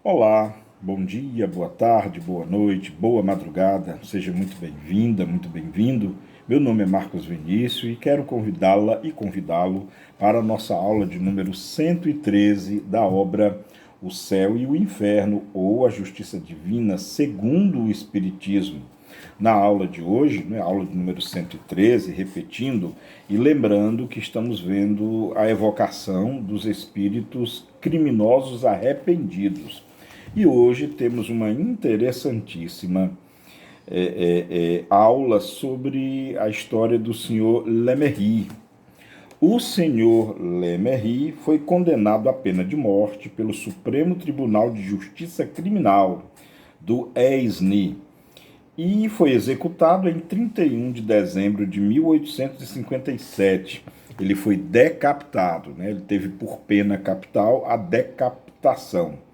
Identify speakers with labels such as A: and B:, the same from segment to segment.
A: Olá, bom dia, boa tarde, boa noite, boa madrugada, seja muito bem-vinda, muito bem-vindo. Meu nome é Marcos Vinícius e quero convidá-la e convidá-lo para a nossa aula de número 113 da obra O Céu e o Inferno, ou a Justiça Divina segundo o Espiritismo. Na aula de hoje, aula de número 113, repetindo e lembrando que estamos vendo a evocação dos espíritos criminosos arrependidos. E hoje temos uma interessantíssima aula sobre a história do senhor Lemerry. O senhor Lemerry foi condenado à pena de morte pelo Supremo Tribunal de Justiça Criminal do Aisne e foi executado em 31 de dezembro de 1857. Ele foi decapitado, ele teve por pena capital a decapitação.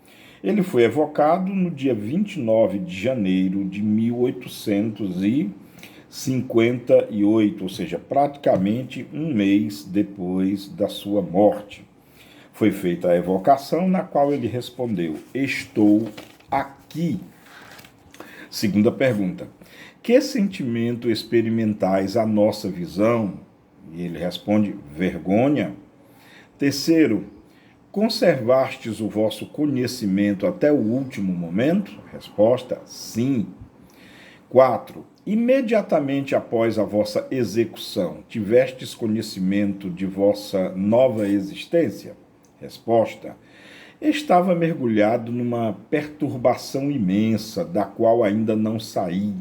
A: Ele foi evocado no dia 29 de janeiro de 1858, ou seja, praticamente um mês depois da sua morte. Foi feita a evocação, na qual ele respondeu: "Estou aqui". Segunda pergunta: que sentimento experimentais a nossa visão? E ele responde: vergonha. Terceiro: conservastes o vosso conhecimento até o último momento? Resposta: sim. 4. Imediatamente após a vossa execução, tivestes conhecimento de vossa nova existência? Resposta: estava mergulhado numa perturbação imensa, da qual ainda não saí.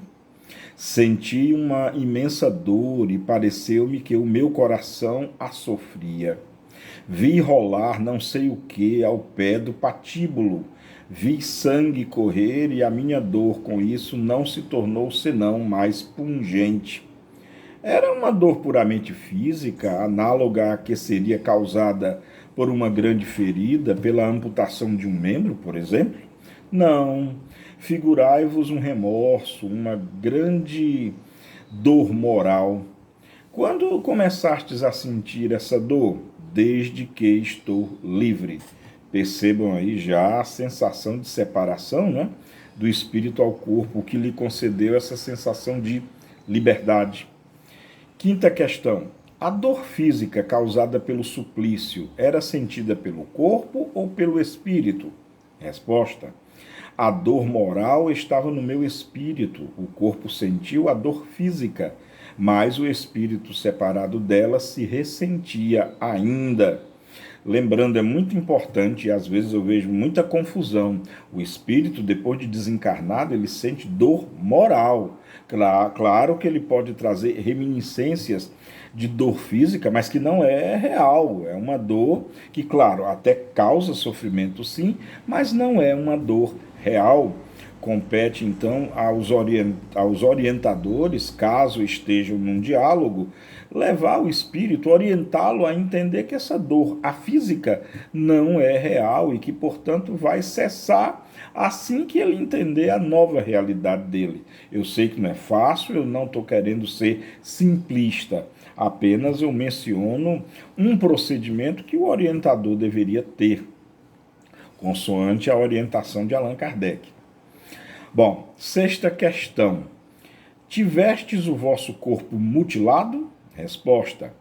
A: Senti uma imensa dor e pareceu-me que o meu coração a sofria. Vi rolar não sei o que ao pé do patíbulo. Vi sangue correr e a minha dor com isso não se tornou senão mais pungente. Era uma dor puramente física, análoga à que seria causada por uma grande ferida, pela amputação de um membro, por exemplo? Não. Figurai-vos um remorso, uma grande dor moral. Quando começastes a sentir essa dor? Desde que estou livre. Percebam aí já a sensação de separação, do espírito ao corpo, que lhe concedeu essa sensação de liberdade. Quinta questão: a dor física causada pelo suplício era sentida pelo corpo ou pelo espírito? Resposta: a dor moral estava no meu espírito. O corpo sentiu a dor física, mas o espírito separado dela se ressentia ainda. Lembrando, é muito importante, e às vezes eu vejo muita confusão. O espírito, depois de desencarnado, ele sente dor moral. Claro que ele pode trazer reminiscências de dor física, mas que não é real. É uma dor que, claro, até causa sofrimento sim, mas não é uma dor real. Compete, então, aos orientadores, caso estejam num diálogo, levar o espírito, orientá-lo a entender que essa dor, a física, não é real e que, portanto, vai cessar assim que ele entender a nova realidade dele. Eu sei que não é fácil, eu não estou querendo ser simplista, apenas eu menciono um procedimento que o orientador deveria ter, consoante a orientação de Allan Kardec. Bom, sexta questão: tivestes o vosso corpo mutilado? Resposta: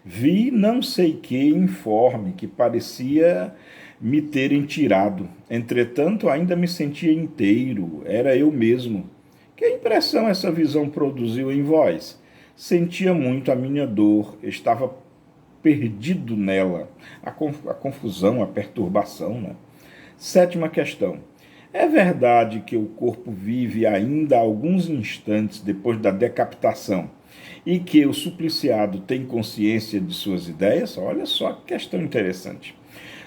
A: vi não sei que informe que parecia me terem tirado. Entretanto, ainda me sentia inteiro, era eu mesmo. Que impressão essa visão produziu em vós? Sentia muito a minha dor, estava perdido nela. A confusão, a perturbação, Sétima questão: é verdade que o corpo vive ainda alguns instantes depois da decapitação e que o supliciado tem consciência de suas ideias? Olha só que questão interessante.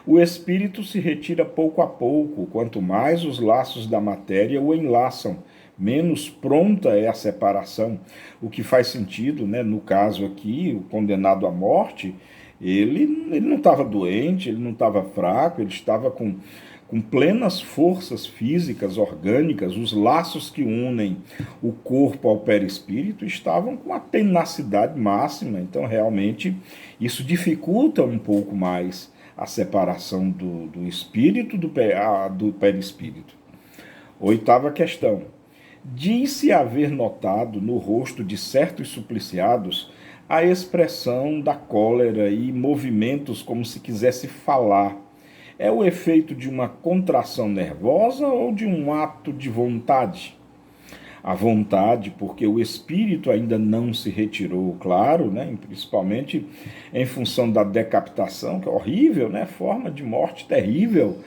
A: O espírito se retira pouco a pouco, quanto mais os laços da matéria o enlaçam, menos pronta é a separação. O que faz sentido, no caso aqui, o condenado à morte, ele não estava doente, ele não estava fraco, ele estava com plenas forças físicas, orgânicas. Os laços que unem o corpo ao perispírito estavam com a tenacidade máxima. Então, realmente, isso dificulta um pouco mais a separação do espírito do perispírito. Oitava questão. Diz-se haver notado no rosto de certos supliciados a expressão da cólera e movimentos como se quisesse falar. É o efeito de uma contração nervosa ou de um ato de vontade? A vontade, porque o espírito ainda não se retirou, claro, né? Principalmente em função da decapitação, que é horrível, né? Forma de morte terrível.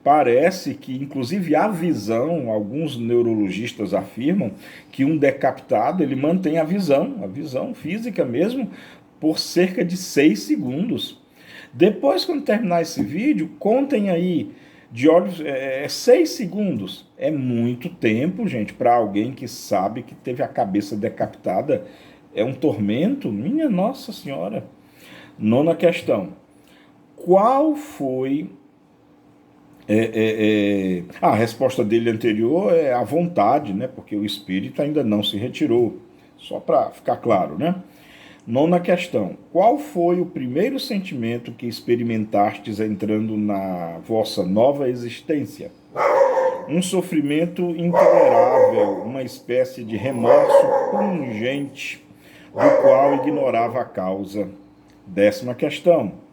A: Parece que, inclusive, a visão, alguns neurologistas afirmam que um decapitado ele mantém a visão física mesmo, por cerca de 6 segundos. Depois, quando terminar esse vídeo, contem aí de olhos 6 segundos. É muito tempo, gente, para alguém que sabe que teve a cabeça decapitada. É um tormento, minha Nossa Senhora. Nona questão. Qual foi... A resposta dele anterior é a vontade, né? Porque o espírito ainda não se retirou. Só para ficar claro, né? Nona questão. Qual foi o primeiro sentimento que experimentastes entrando na vossa nova existência? Um sofrimento intolerável, uma espécie de remorso pungente, do qual ignorava a causa. 10ª questão.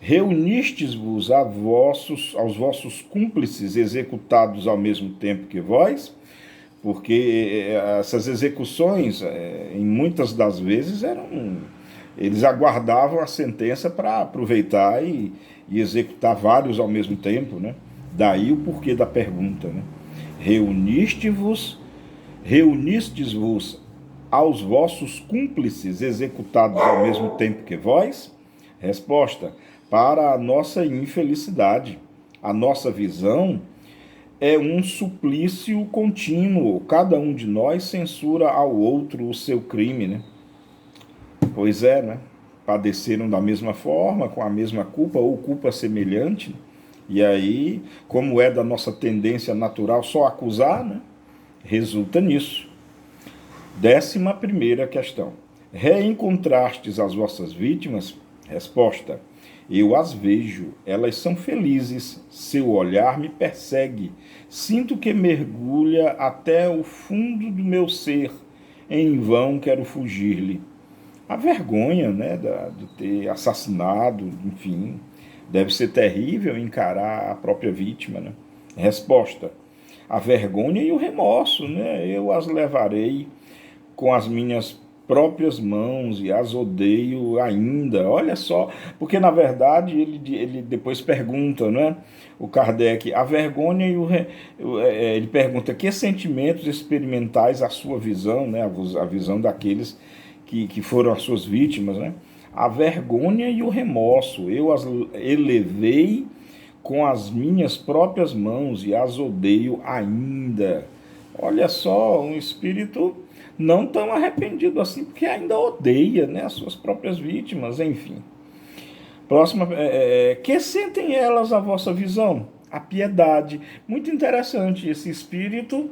A: Reunistes-vos aos vossos cúmplices executados ao mesmo tempo que vós? Porque essas execuções, em muitas das vezes, eles aguardavam a sentença para aproveitar e executar vários ao mesmo tempo, né? Daí o porquê da pergunta, né? Reunistes-vos aos vossos cúmplices executados ao mesmo tempo que vós? Resposta: para a nossa infelicidade. A nossa visão é um suplício contínuo. Cada um de nós censura ao outro o seu crime, né? Pois é, né? Padeceram da mesma forma, com a mesma culpa ou culpa semelhante. E aí, como é da nossa tendência natural só acusar, né? Resulta nisso. 11ª questão. Reencontrastes as vossas vítimas? Resposta: eu as vejo, elas são felizes, seu olhar me persegue, sinto que mergulha até o fundo do meu ser, em vão quero fugir-lhe. A vergonha, né, de ter assassinado, enfim, deve ser terrível encarar a própria vítima, né? Resposta: a vergonha e o remorso, né, eu as levarei com as minhas próprias mãos e as odeio ainda. Olha só, porque na verdade ele depois pergunta, né, o Kardec, a vergonha e ele pergunta que sentimentos experimentais a sua visão, né, a visão daqueles que foram as suas vítimas, né? A vergonha e o remorso, eu as elevei com as minhas próprias mãos e as odeio ainda. Olha só, um espírito não tão arrependido assim, porque ainda odeia, né, as suas próprias vítimas, enfim. Próxima, que sentem elas a vossa visão? A piedade. Muito interessante esse espírito,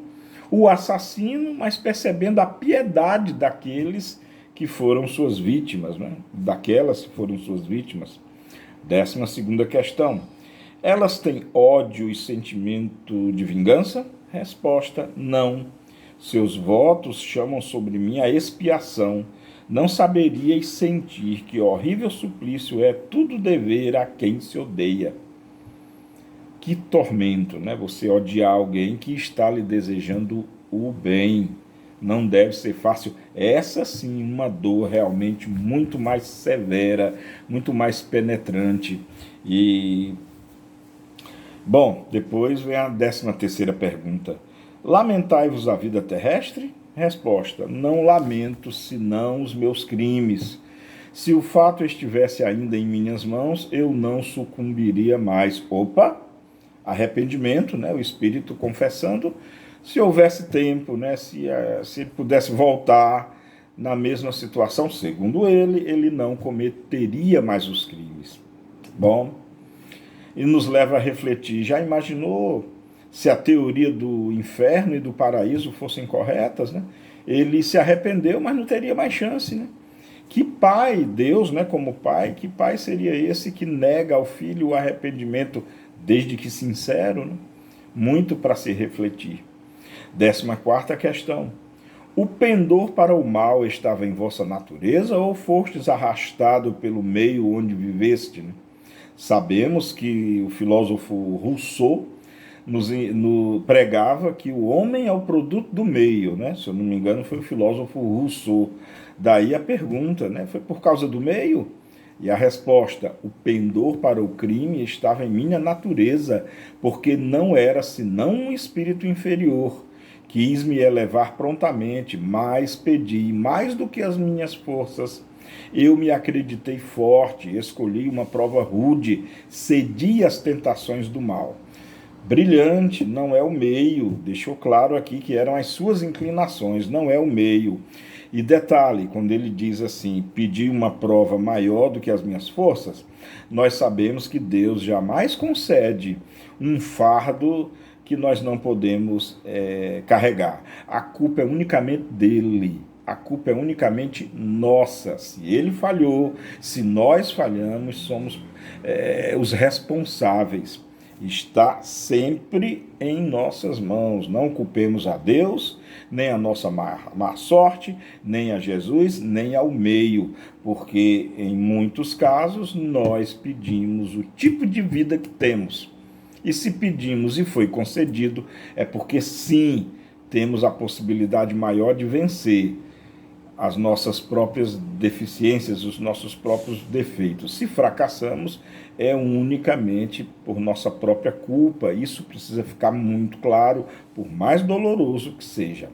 A: o assassino, mas percebendo a piedade daqueles que foram suas vítimas, né? Daquelas que foram suas vítimas. 12ª questão. Elas têm ódio e sentimento de vingança? Resposta: não. Seus votos chamam sobre mim a expiação. Não saberíeis sentir que horrível suplício é tudo dever a quem se odeia. Que tormento, né? Você odiar alguém que está lhe desejando o bem. Não deve ser fácil. Essa sim, uma dor realmente muito mais severa, muito mais penetrante. E, bom, depois vem a 13ª pergunta. Lamentai-vos a vida terrestre? Resposta: não lamento senão os meus crimes. Se o fato estivesse ainda em minhas mãos, eu não sucumbiria mais. Opa! Arrependimento, né? O espírito confessando. Se houvesse tempo, né? Se ele pudesse voltar na mesma situação, segundo ele não cometeria mais os crimes. Bom, e nos leva a refletir. Já imaginou se a teoria do inferno e do paraíso fossem corretas, né? Ele se arrependeu, mas não teria mais chance, né? Que pai, Deus, né, como pai, que pai seria esse que nega ao filho o arrependimento, desde que sincero, né? Muito para se refletir. 14ª questão. O pendor para o mal estava em vossa natureza ou fostes arrastado pelo meio onde viveste? Né? Sabemos que o filósofo Rousseau pregava que o homem é o produto do meio, né? Se eu não me engano, foi o filósofo Rousseau. Daí a pergunta, né? Foi por causa do meio? E a resposta, o pendor para o crime estava em minha natureza, porque não era senão um espírito inferior. Quis me elevar prontamente, mas pedi mais do que as minhas forças. Eu me acreditei forte, escolhi uma prova rude, cedi às tentações do mal. Brilhante, não é o meio, deixou claro aqui que eram as suas inclinações, não é o meio. E detalhe, quando ele diz assim, pedi uma prova maior do que as minhas forças, nós sabemos que Deus jamais concede um fardo que nós não podemos carregar. A culpa é unicamente dele. A culpa é unicamente nossa. Se ele falhou, se nós falhamos, somos os responsáveis. Está sempre em nossas mãos. Não culpemos a Deus, nem a nossa má sorte, nem a Jesus, nem ao meio, porque em muitos casos nós pedimos o tipo de vida que temos. E se pedimos e foi concedido, é porque sim, temos a possibilidade maior de vencer as nossas próprias deficiências, os nossos próprios defeitos. Se fracassamos, é unicamente por nossa própria culpa. Isso precisa ficar muito claro, por mais doloroso que seja.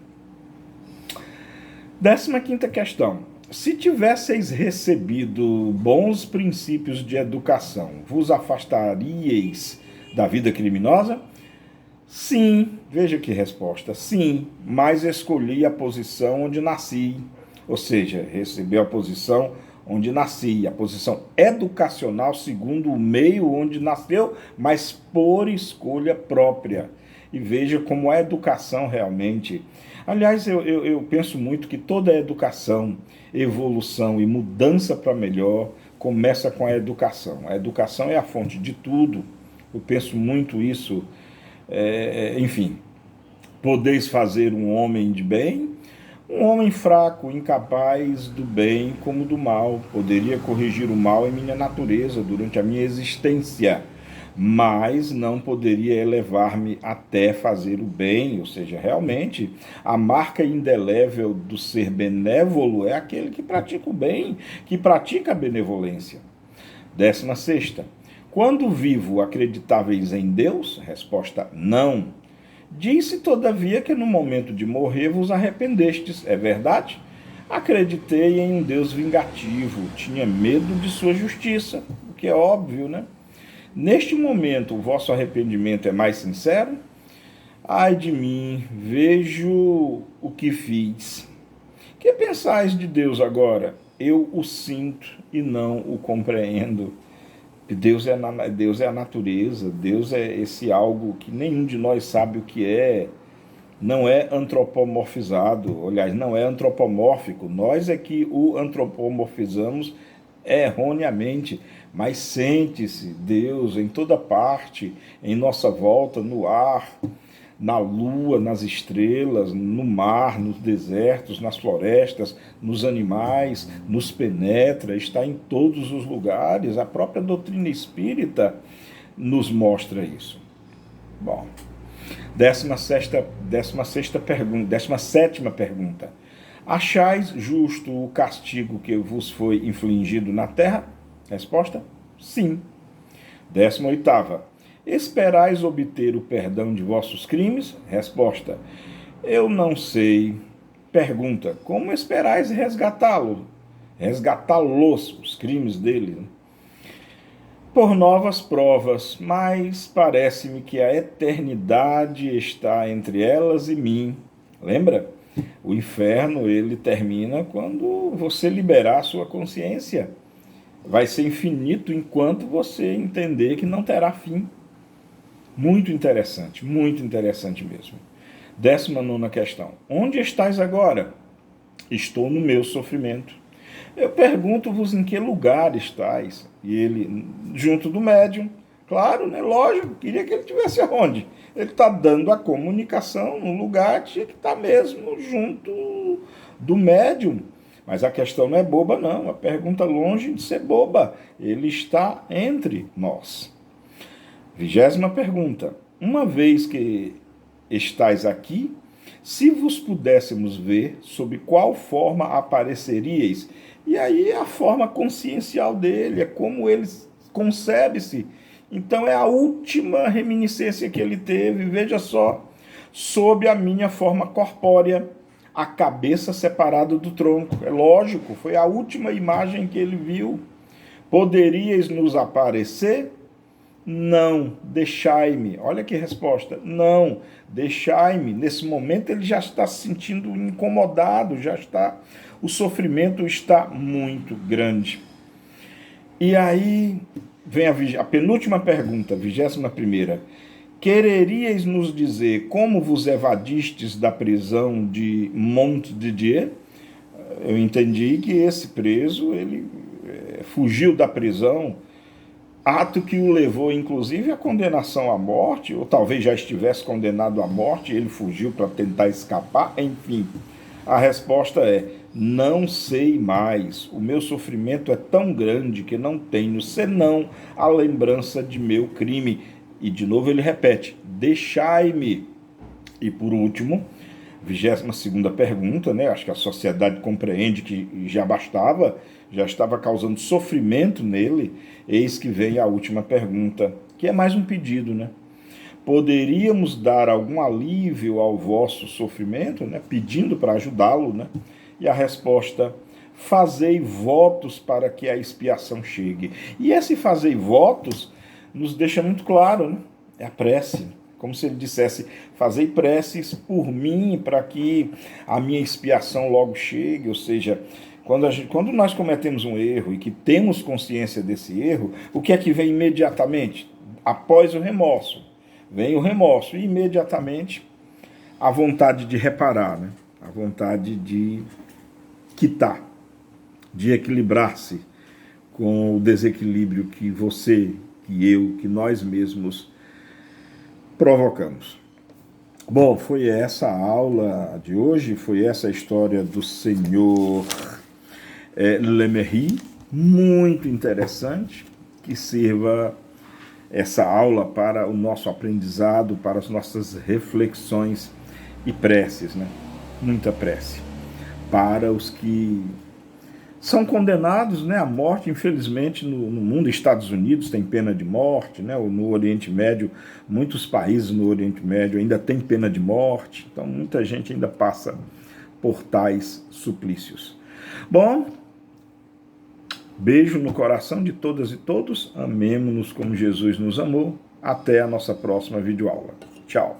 A: 15ª questão. Se tivesseis recebido bons princípios de educação, vos afastaríeis da vida criminosa? Sim, veja que resposta. Sim, mas escolhi a posição onde nasci. Ou seja, recebeu a posição onde nasci, a posição educacional segundo o meio onde nasceu, mas por escolha própria. E veja como a educação realmente... Aliás, eu penso muito que toda educação, evolução e mudança para melhor começa com a educação. A educação é a fonte de tudo. Eu penso muito isso. Enfim, podeis fazer um homem de bem, um homem fraco, incapaz do bem como do mal. Poderia corrigir o mal em minha natureza durante a minha existência, mas não poderia elevar-me até fazer o bem. Ou seja, realmente, a marca indelével do ser benévolo é aquele que pratica o bem, que pratica a benevolência. 16ª. Quando vivo, acreditáveis em Deus? Resposta, não. Disse, todavia, que no momento de morrer vos arrependestes. É verdade? Acreditei em um Deus vingativo, tinha medo de sua justiça, o que é óbvio, né? Neste momento, o vosso arrependimento é mais sincero? Ai de mim, vejo o que fiz. Que pensais de Deus agora? Eu o sinto e não o compreendo. Deus é a natureza, Deus é esse algo que nenhum de nós sabe o que é, não é antropomorfizado, aliás, não é antropomórfico, nós é que o antropomorfizamos erroneamente, mas sente-se Deus em toda parte, em nossa volta, no ar, na lua, nas estrelas, no mar, nos desertos, nas florestas, nos animais, nos penetra, está em todos os lugares. A própria doutrina espírita nos mostra isso. Bom, 17ª pergunta. Achais justo o castigo que vos foi infligido na terra? Resposta, sim. 18ª. Esperais obter o perdão de vossos crimes? Resposta, eu não sei. Pergunta, como esperais resgatá-los, os crimes dele? Por novas provas, mas parece-me que a eternidade está entre elas e mim. Lembra? O inferno, ele termina quando você liberar a sua consciência. Vai ser infinito enquanto você entender que não terá fim. Muito interessante mesmo. 19ª questão. Onde estás agora? Estou no meu sofrimento. Eu pergunto-vos em que lugar estáis? E ele, junto do médium. Claro, né? Lógico, queria que ele estivesse aonde? Ele está dando a comunicação no lugar, tinha que estar mesmo junto do médium. Mas a questão não é boba, não. A pergunta longe de ser boba. Ele está entre nós. 20ª pergunta. Uma vez que estais aqui, se vos pudéssemos ver, sob qual forma apareceríeis? E aí é a forma consciencial dele, é como ele concebe-se. Então é a última reminiscência que ele teve, veja só, sob a minha forma corpórea, a cabeça separada do tronco. É lógico, foi a última imagem que ele viu. Poderíeis nos aparecer? Não, deixai-me. Olha que resposta. Não, deixai-me. Nesse momento ele já está se sentindo incomodado, já está, o sofrimento está muito grande. E aí vem a penúltima pergunta, 21ª. Quereríeis nos dizer como vos evadistes da prisão de Montdidier? Eu entendi que esse preso, ele fugiu da prisão, ato que o levou, inclusive, à condenação à morte, ou talvez já estivesse condenado à morte, ele fugiu para tentar escapar, enfim. A resposta é, não sei mais, o meu sofrimento é tão grande que não tenho senão a lembrança de meu crime. E de novo ele repete, deixai-me. E por último, 22ª pergunta, né? Acho que a sociedade compreende que já bastava, já estava causando sofrimento nele, eis que vem a última pergunta, que é mais um pedido, né? Poderíamos dar algum alívio ao vosso sofrimento, né? Pedindo para ajudá-lo, né? E a resposta, fazei votos para que a expiação chegue. E esse fazei votos nos deixa muito claro, né? É a prece. Como se ele dissesse, fazei preces por mim para que a minha expiação logo chegue. Ou seja, quando nós cometemos um erro e que temos consciência desse erro, o que é que vem imediatamente? Após o remorso. Vem o remorso e imediatamente a vontade de reparar, né? A vontade de quitar, de equilibrar-se com o desequilíbrio que você, que eu, que nós mesmos provocamos. Bom, foi essa a aula de hoje, foi essa a história do senhor Lemery, muito interessante, que sirva essa aula para o nosso aprendizado, para as nossas reflexões e preces, né? Muita prece. Para os que são condenados, né, à morte, infelizmente, no mundo. Estados Unidos tem pena de morte, né, no Oriente Médio, muitos países no Oriente Médio ainda tem pena de morte, então muita gente ainda passa por tais suplícios. Bom, beijo no coração de todas e todos, amemo-nos como Jesus nos amou, até a nossa próxima videoaula. Tchau.